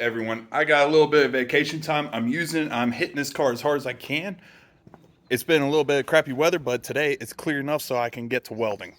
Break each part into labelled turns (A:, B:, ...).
A: everyone, I got a little bit of vacation time. I'm hitting this car as hard as I can. It's been a little bit of crappy weather, but today it's clear enough so I can get to welding.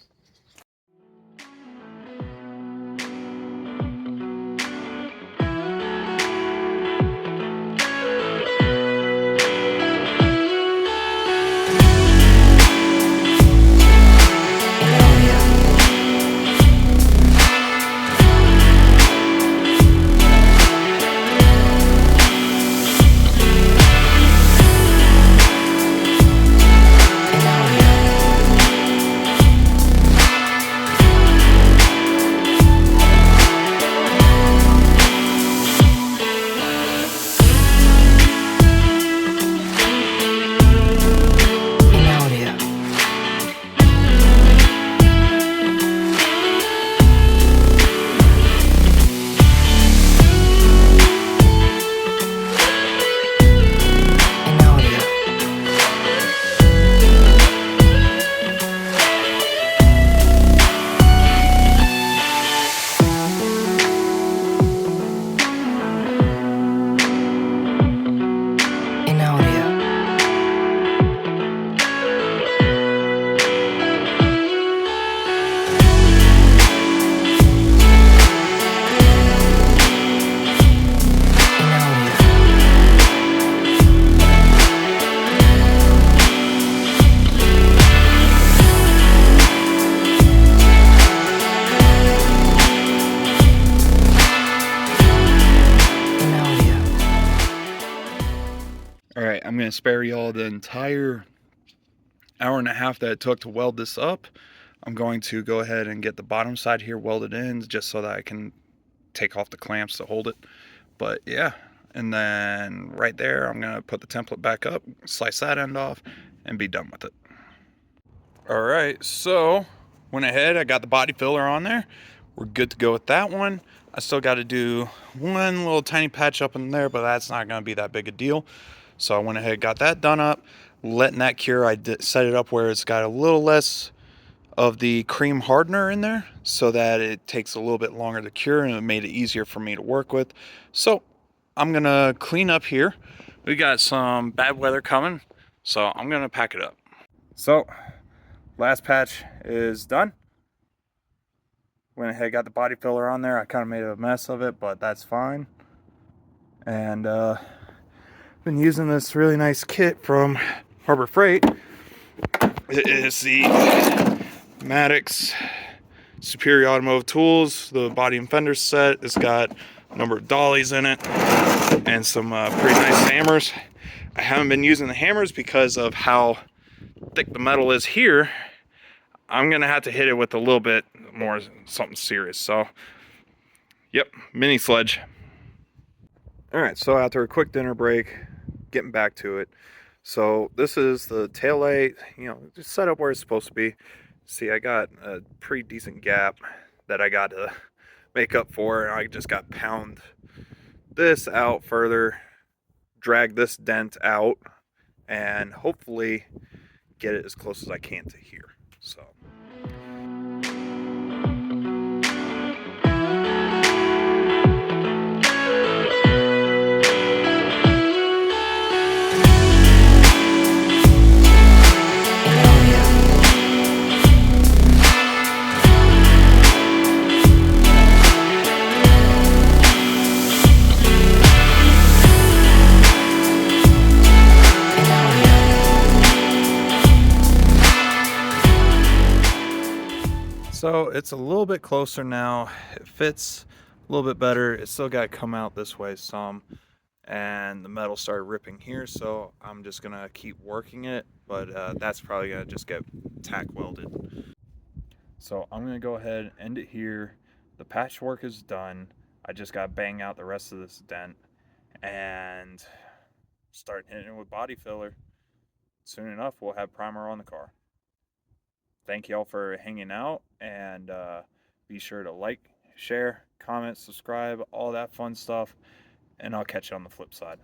A: Alright, I'm going to spare y'all the entire hour and a half that it took to weld this up. I'm going to go ahead and get the bottom side here welded in just so that I can take off the clamps to hold it. But yeah, and then right there I'm going to put the template back up, slice that end off, and be done with it. Alright, so went ahead, I got the body filler on there. We're good to go with that one. I still got to do one little tiny patch up in there, but that's not going to be that big a deal. So I went ahead, got that done up, letting that cure. I set it up where it's got a little less of the cream hardener in there so that it takes a little bit longer to cure, and it made it easier for me to work with. So I'm going to clean up here. We got some bad weather coming, so I'm going to pack it up. So last patch is done. Went ahead, got the body filler on there. I kind of made a mess of it, but that's fine. And been using this really nice kit from Harbor Freight. It is the Maddox Superior Automotive Tools, the body and fender set. It's got a number of dollies in it and some pretty nice hammers. I haven't been using the hammers because of how thick the metal is here. I'm gonna have to hit it with a little bit more, something serious. So yep, mini sledge. All right, so after a quick dinner break, getting back to it. So this is the tail light, just set up where it's supposed to be. See, I got a pretty decent gap that I got to make up for. I just got to pound this out further, drag this dent out, and hopefully get it as close as I can to here. So So it's a little bit closer now. It fits a little bit better. It's still got to come out this way some, and the metal started ripping here, so I'm just gonna keep working it, but that's probably gonna just get tack welded. So I'm gonna go ahead and end it here. The patchwork is done. I just gotta bang out the rest of this dent and start hitting it with body filler. Soon enough we'll have primer on the car. Thank y'all for hanging out, and be sure to like, share, comment, subscribe, all that fun stuff, and I'll catch you on the flip side.